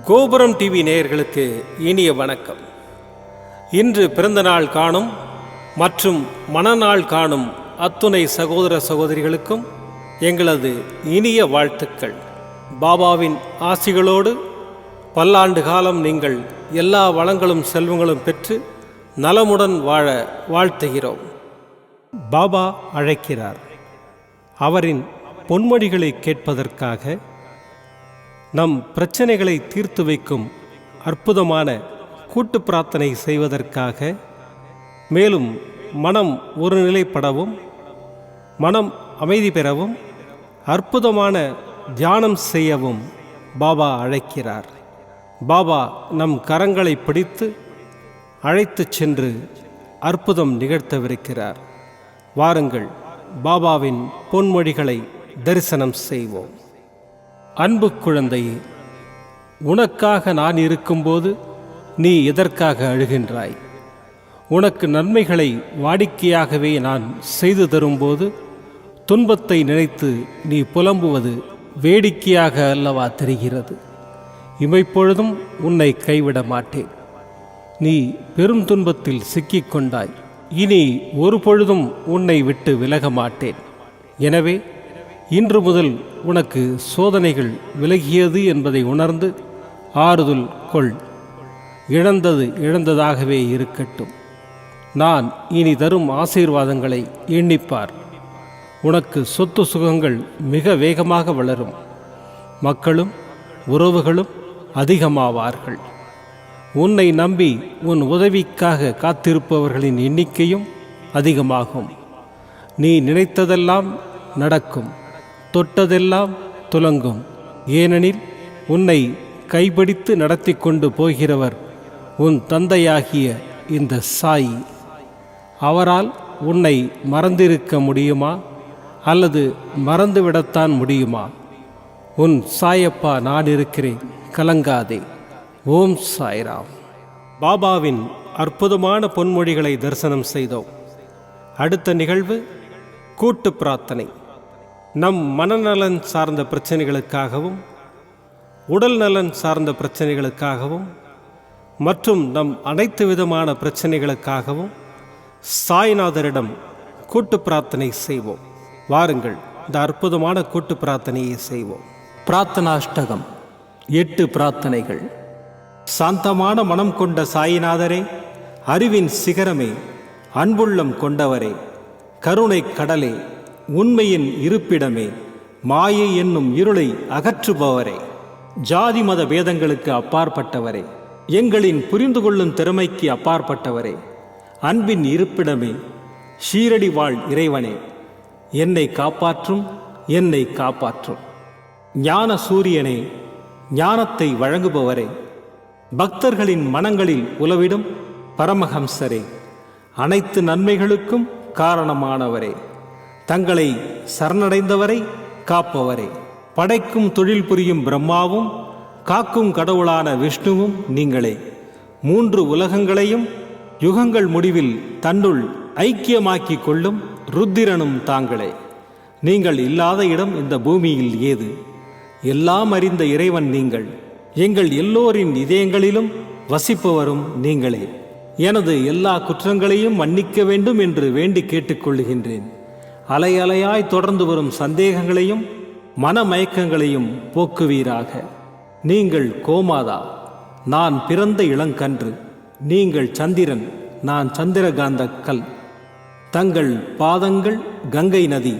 கோபுரம் டிவி நேயர்களுக்கு இனிய வணக்கம். இன்று பிறந்தநாள் காணும் மற்றும் மணநாள் காணும் அத்துணை சகோதர சகோதரிகளுக்கும் எங்களது இனிய வாழ்த்துக்கள். பாபாவின் ஆசிகளோடு பல்லாண்டு காலம் நீங்கள் எல்லா வளங்களும் செல்வங்களும் பெற்று நலமுடன் வாழ வாழ்த்துகிறோம். பாபா அழைக்கிறார். அவரின் பொன்மொழிகளை கேட்பதற்காக, நம் பிரச்சனைகளை தீர்த்து வைக்கும் அற்புதமான கூட்டு பிரார்த்தனை செய்வதற்காக, மேலும் மனம் ஒருநிலைப்படவும் மனம் அமைதி பெறவும் அற்புதமான தியானம் செய்யவும் பாபா அழைக்கிறார். பாபா நம் கரங்களை பிடித்து அழைத்து சென்று அற்புதம் நிகழ்த்தவிருக்கிறார். வாருங்கள், பாபாவின் பொன்மொழிகளை தரிசனம் செய்வோம். அன்பு குழந்தையே, உனக்காக நான் இருக்கும்போது நீ எதற்காக அழுகின்றாய்? உனக்கு நன்மைகளை வாடிக்கையாகவே நான் செய்து தரும்போது துன்பத்தை நினைத்து நீ புலம்புவது வேடிக்கையாக அல்லவா தெரிகிறது? இமைப்பொழுதும் உன்னை கைவிட மாட்டேன். நீ பெரும் துன்பத்தில் சிக்கிக்கொண்டாய். இனி ஒரு பொழுதும் உன்னை விட்டு விலக மாட்டேன். எனவே இன்று முதல் உனக்கு சோதனைகள் விலகியது என்பதை உணர்ந்து ஆறுதல் கொள். இழந்தது இழந்ததாகவே இருக்கட்டும். நான் இனி தரும் ஆசீர்வாதங்களை எண்ணிப்பார். உனக்கு சொத்து சுகங்கள் மிக வேகமாக வளரும். மக்களும் உறவுகளும் அதிகமாவார்கள். உன்னை நம்பி உன் உதவிக்காக காத்திருப்பவர்களின் எண்ணிக்கையும் அதிகமாகும். நீ நினைத்ததெல்லாம் நடக்கும், தொட்டதெல்லாம் துலங்கும். ஏனெனில் உன்னை கைப்பிடித்து நடத்தி கொண்டு போகிறவர் உன் தந்தையாகிய இந்த சாயி. அவரால் உன்னை மறந்திருக்க முடியுமா அல்லது மறந்துவிடத்தான் முடியுமா? உன் சாயப்பா நான் இருக்கிறேன், கலங்காதே. ஓம் சாய்ராம். பாபாவின் அற்புதமான பொன்மொழிகளை தரிசனம் செய்தோம். அடுத்த நிகழ்வு கூட்டு பிரார்த்தனை. நம் மனநலன் சார்ந்த பிரச்சனைகளுக்காகவும் உடல் நலன் சார்ந்த பிரச்சனைகளுக்காகவும் மற்றும் நம் அனைத்து விதமான பிரச்சனைகளுக்காகவும் சாய்நாதரிடம் கூட்டு பிரார்த்தனை செய்வோம். வாருங்கள், இந்த அற்புதமான கூட்டு பிரார்த்தனையை செய்வோம். பிரார்த்தனாஷ்டகம். 8 பிரார்த்தனைகள். சாந்தமான மனம் கொண்ட சாயிநாதரே, அறிவின் சிகரமே, அன்புள்ளம் கொண்டவரே, கருணை கடலே, உண்மையின் இருப்பிடமே, மாயை என்னும் இருளை அகற்றுபவரே, ஜாதி மத பேதங்களுக்கு அப்பாற்பட்டவரே, எங்களின் புரிந்து கொள்ளும் திறமைக்கு அப்பாற்பட்டவரே, அன்பின் இருப்பிடமே, ஷீரடி வாழ் இறைவனே, என்னை காப்பாற்றும், என்னை காப்பாற்றும். ஞான சூரியனே, ஞானத்தை வழங்குபவரே, பக்தர்களின் மனங்களில் உலவிடும் பரமஹம்சரே, அனைத்து நன்மைகளுக்கும் காரணமானவரே, தங்களை சரணடைந்தவரை காப்பவரே, படைக்கும் தொழில் புரியும் பிரம்மாவும் காக்கும் கடவுளான விஷ்ணுவும் நீங்களே. 3 உலகங்களையும் யுகங்கள் முடிவில் தன்னுள் ஐக்கியமாக்கிக் கொள்ளும் ருத்திரனும் தாங்களே. நீங்கள் இல்லாத இடம் இந்த பூமியில் ஏது? எல்லாம் அறிந்த இறைவன் நீங்கள். எங்கள் எல்லோரின் இதயங்களிலும் வசிப்பவரும் நீங்களே. எனது எல்லா குற்றங்களையும் மன்னிக்க வேண்டும் என்று வேண்டி கேட்டுக்கொள்ளுகின்றேன். அலை அலையாய் தொடர்ந்து வரும் சந்தேகங்களையும் மனமயக்கங்களையும் போக்குவீராக. நீங்கள் கோமாதா, நான் பிறந்த இளங்கன்று. நீங்கள் சந்திரன், நான் சந்திரகாந்த கல். தங்கள் பாதங்கள் கங்கை நதி.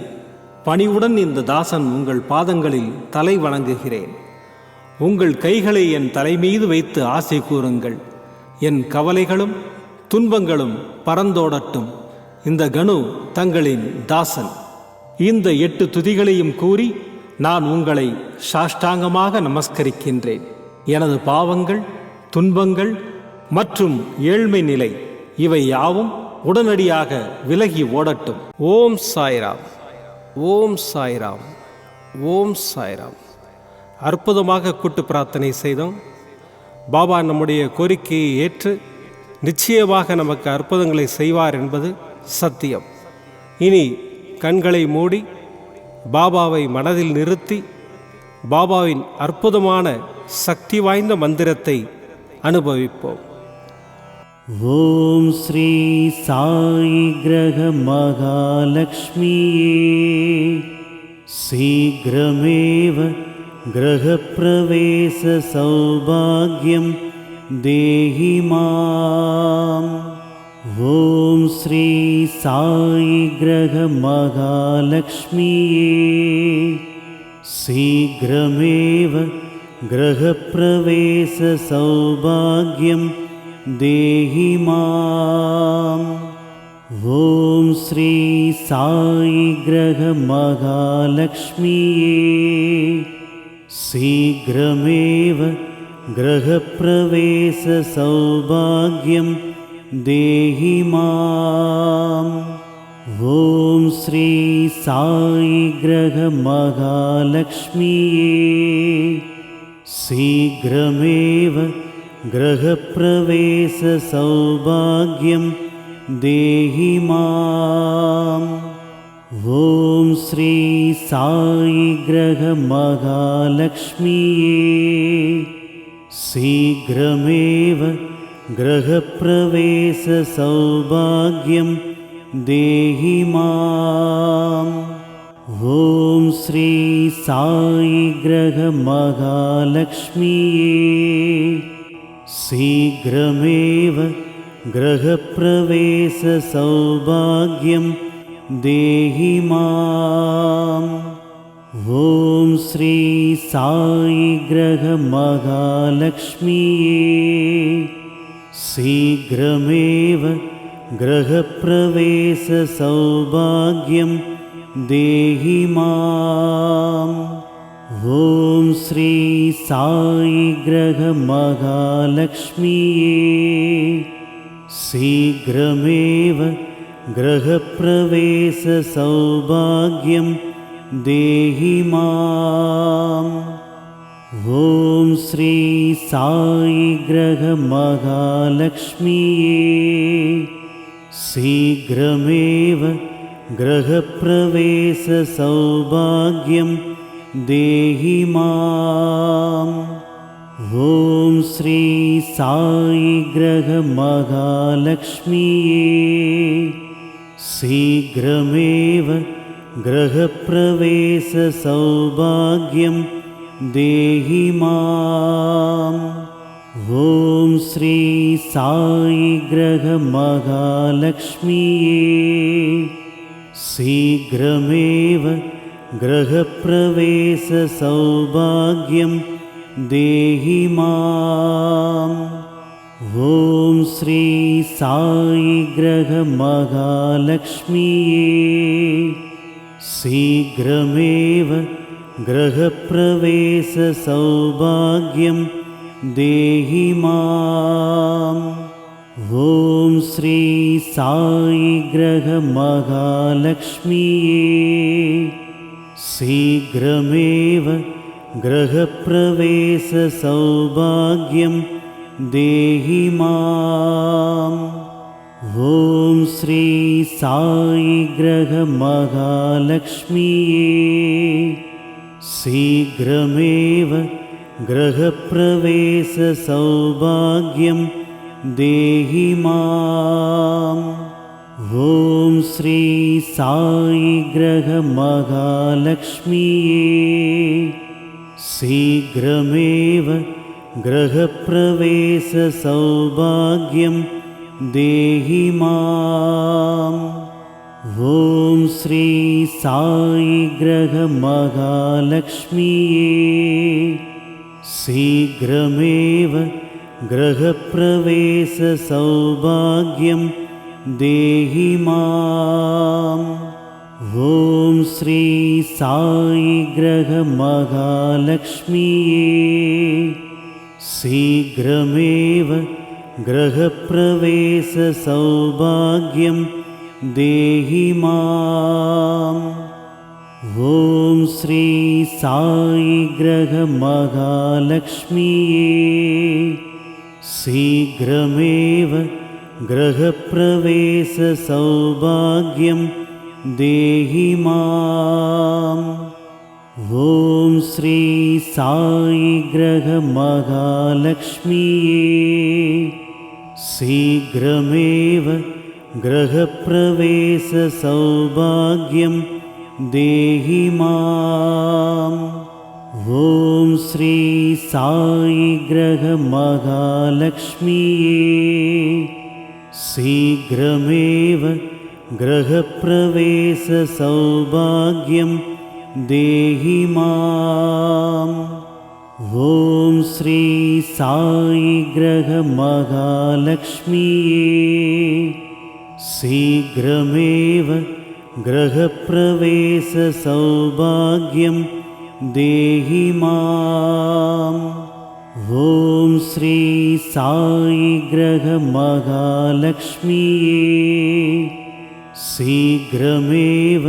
பணிவுடன் இந்த தாசன் உங்கள் பாதங்களில் தலை வணங்குகிறேன். உங்கள் கைகளை என் தலைமீது வைத்து ஆசை கூறுங்கள். என் கவலைகளும் துன்பங்களும் பறந்தோடட்டும். இந்த கணு தங்களின் தாசன். இந்த 8 துதிகளையும் கூறி நான் உங்களை சாஷ்டாங்கமாக நமஸ்கரிக்கின்றேன். எனது பாவங்கள், துன்பங்கள் மற்றும் ஏழ்மை நிலை இவை யாவும் உடனடியாக விலகி ஓடட்டும். ஓம் சாய்ராம், ஓம் சாய்ராம், ஓம் சாய்ராம். அற்புதமாக கூட்டு பிரார்த்தனை செய்தோம். பாபா நம்முடைய கோரிக்கையை ஏற்று நிச்சயமாக நமக்கு அற்புதங்களை செய்வார் என்பது சத்தியம். இனி கண்களை மூடி பாபாவை மனதில் நிறுத்தி பாபாவின் அற்புதமான சக்தி வாய்ந்த மந்திரத்தை அனுபவிப்போம். ஓம் ஸ்ரீ சாயி கிரக மகாலக்ஷ்மியே சீக்கிரமேவ கிரகப்பிரவேச சௌபாக்யம் தேஹி மாம். ஓம் ஸ்ரீ சாயி கிரக மகாலக்ஷ்மியே சீக்கிரமேவ கிரகப்பிரவேச சௌபாக்யம் தேஹி மாம். ஓம் ஸ்ரீ சாயி கிரக மகாலக்ஷ்மியே சீக்கிரமேவ கிரகப்பிரவேச சௌபாக்யம் தேஹி மாம். ஓம் ஸ்ரீ சாயி கிரக மகாலக்ஷ்மியே சீக்கிரமேவ கிரகப்பிரவேச சௌபாக்யம் தேஹி மாம். ஓம் ஸ்ரீ சாயி கிரக மகாலக்ஷ்மியே சீக்கிரமேவ கிரகப்பிரவேச சௌபாக்யம் தேஹி மாம். ஓம் ஸ்ரீ சாயி கிரக மகாலக்ஷ்மியே சீக்கிரமேவ கிரகப்பிரவேச சௌபாக்யம் தேஹி மாம். ஓம் ஸ்ரீ சாயி கிரக மகாலக்ஷ்மியே சீக்கிரமேவ கிரகப்பிரவேச சௌபாக்யம் தேஹி மாம். ஓம் ஸ்ரீ சாயி கிரக மகாலக்ஷ்மியே சீக்கிரமேவ கிரகப்பிரவேச சௌபாக்யம் தேஹி மாம். ஓம் ஸ்ரீ சாயி கிரக மகாலக்ஷ்மியே சீக்கிரமேவ கிரகப்பிரவேச சௌபாக்யம் தேஹி மாம். ஓம் ஸ்ரீ சாயி கிரக மகாலக்ஷ்மியே சீக்கிரமேவ கிரகப்பிரவேச சௌபாக்யம் தேஹி மாம். ஓம் ஸ்ரீ சாயி கிரக மகாலக்ஷ்மியே சீக்கிரமேவ கிரகப்பிரவேச சௌபாக்யம் தேஹி மாம். ஓம் ஸ்ரீ சாயி கிரக மகாலக்ஷ்மியே சீக்கிரமேவ கிரகப்பிரவேச சௌபாக்யம் தேஹி மாம். ஓம் ஸ்ரீ சாயி கிரக மகாலக்ஷ்மியே சீக்கிரமேவ கிரகப்பிரவேச சௌபாக்யம் தேஹி மாம். ஓம் ஸ்ரீ சாயி கிரக மகாலக்ஷ்மியே சீக்கிரமேவ கிரகப்பிரவேச சௌபாக்யம் தேஹி மாம். ஓம் ஸ்ரீ சாயி கிரக மகாலக்ஷ்மியே சீக்கிரமேவ கிரகப்பிரவேச சௌபாக்யம் தேஹி மாம். ஓம் ஸ்ரீ சாயி கிரக மகாலக்ஷ்மியே சீக்கிரமேவ கிரகப்பிரவேச சௌபாக்யம் தேஹி மாம். ஓம் ஸ்ரீ சாயி கிரக மகாலக்ஷ்மியே சீக்கிரமேவ கிரகப்பிரவேச சௌபாக்யம் தேஹி மாம். ஓம் ஸ்ரீ சாயி கிரக மகாலக்ஷ்மியே சீக்கிரமேவ கிரகப்பிரவேச சௌபாக்யம் தேஹி மாம். ॐ श्री साई ग्रह महालक्ष्मीये शीघ्रमेव गृहप्रवेश सौभाग्यं देहि माम्। ॐ श्री साई ग्रह महालक्ष्मीये शीघ्रमेव गृहप्रवेश सौभाग्यं देहि माम्। ॐ श्री साई ग्रह महालक्ष्मीये शीघ्रमेव गृहप्रवेश सौभाग्यं देहि माम्। ॐ श्री साई ग्रह महालक्ष्मीये शीघ्रमेव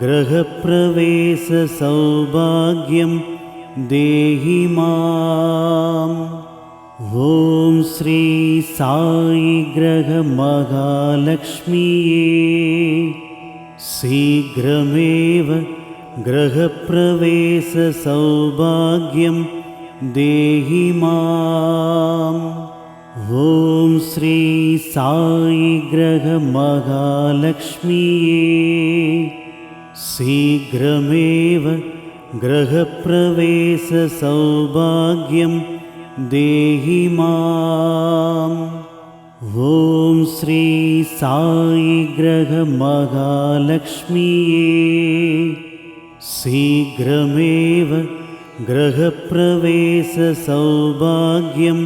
गृहप्रवेश सौभाग्यं देहि माम्। ॐ श्री साई ग्रह महालक्ष्मीये शीघ्रमेव गृहप्रवेश सौभाग्यं देहि माम्। ॐ श्री साई ग्रह महालक्ष्मीये शीघ्रमेव गृहप्रवेश सौभाग्यं देहि माम्। ॐ श्री साई ग्रह महालक्ष्मीये शीघ्रमेव गृहप्रवेश सौभाग्यं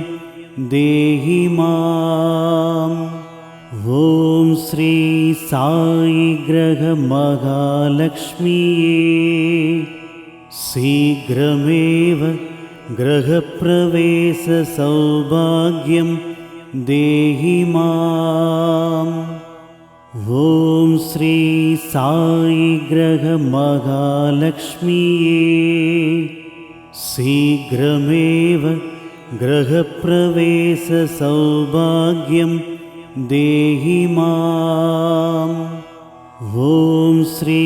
देहि माम्। ॐ श्री साई ग्रह महालक्ष्मीये शीघ्रमेव गृहप्रवेश सौभाग्यं देहि माम्। ॐ श्री साई ग्रह महालक्ष्मीये शीघ्रमेव गृहप्रवेश सौभाग्यं देहि माम्। ॐ श्री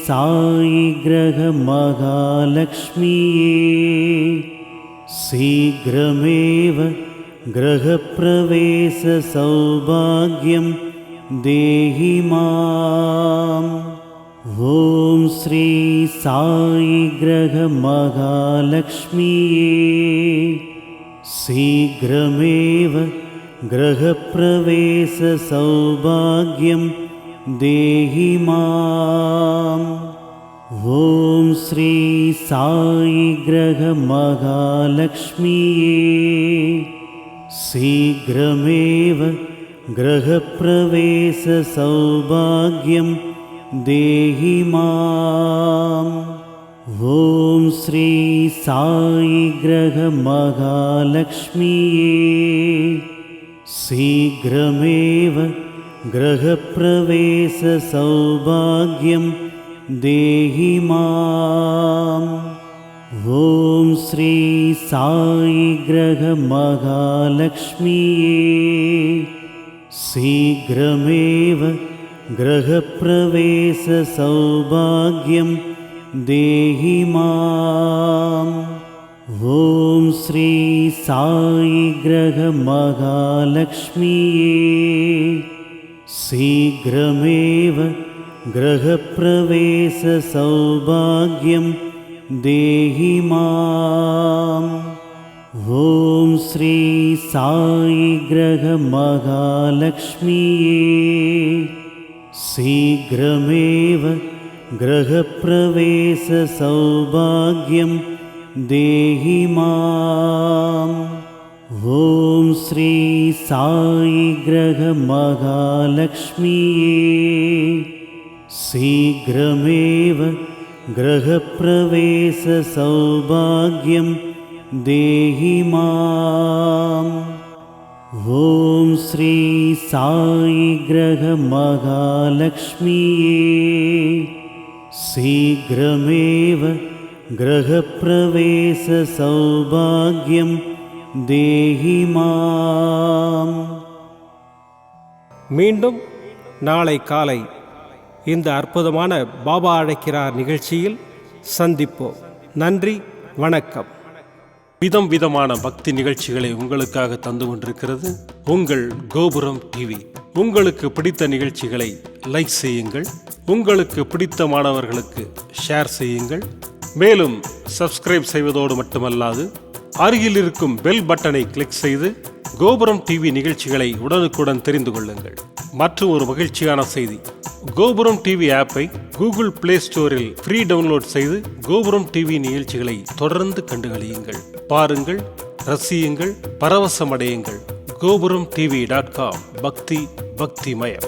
साई ग्रह महालक्ष्मीये शीघ्रमेव गृहप्रवेश सौभाग्यं देहि माम्। ॐ श्री साई ग्रह महालक्ष्मीये शीघ्रमेव गृहप्रवेश सौभाग्यं देहि माम्। ॐ श्री साई ग्रह महालक्ष्मीये शीघ्रमेव गृहप्रवेश सौभाग्यं देहि माम्। ॐ श्री साई ग्रह महालक्ष्मीये शीघ्रमेव गृहप्रवेश सौभाग्यं देहि माम्। ॐ श्री साई ग्रह महालक्ष्मीये शीघ्रमेव गृहप्रवेश सौभाग्यं देहि माम्। ॐ श्री साई ग्रह महालक्ष्मीये शीघ्रमेव गृहप्रवेश सौभाग्यं देहि माम्। ॐ श्री साई ग्रह महालक्ष्मीये शीघ्रमेव गृहप्रवेश सौभाग्यं देहि माम्। ॐ श्री साई ग्रह महालक्ष्मीये शीघ्रमेव गृहप्रवेश सौभाग्यं देहि माम्। ॐ श्री साई ग्रह महालक्ष्मीये शीघ्रमेव गृहप्रवेश सौभाग्यं देहि माम्. மீண்டும் நாளை காலை இந்த அற்புதமான பாபா அழைக்கிறார் நிகழ்ச்சியில் சந்திப்போம். நன்றி, வணக்கம். விதம் விதமான பக்தி நிகழ்ச்சிகளை உங்களுக்காக தந்து கொண்டிருக்கிறது உங்கள் கோபுரம் டிவி. உங்களுக்கு பிடித்த நிகழ்ச்சிகளை லைக் செய்யுங்கள், உங்களுக்கு பிடித்த மாணவர்களுக்கு ஷேர் செய்யுங்கள். மேலும் சப்ஸ்கிரைப் செய்வதோடு மட்டுமல்லாது அருகில் இருக்கும் பெல் பட்டனை கிளிக் செய்து கோபுரம் டிவி நிகழ்ச்சிகளை உடனுக்குடன் தெரிந்து கொள்ளுங்கள். மற்றும் ஒரு மகிழ்ச்சியான செய்தி, கோபுரம் டிவி ஆப்பை கூகுள் பிளே ஸ்டோரில் ஃப்ரீ டவுன்லோட் செய்து கோபுரம் டிவி நிகழ்ச்சிகளை தொடர்ந்து கண்டுகளியுங்கள், பாருங்கள், ரசியுங்கள், பரவசமடையுங்கள். gopuramtv.com. பக்தி பக்திமயம்.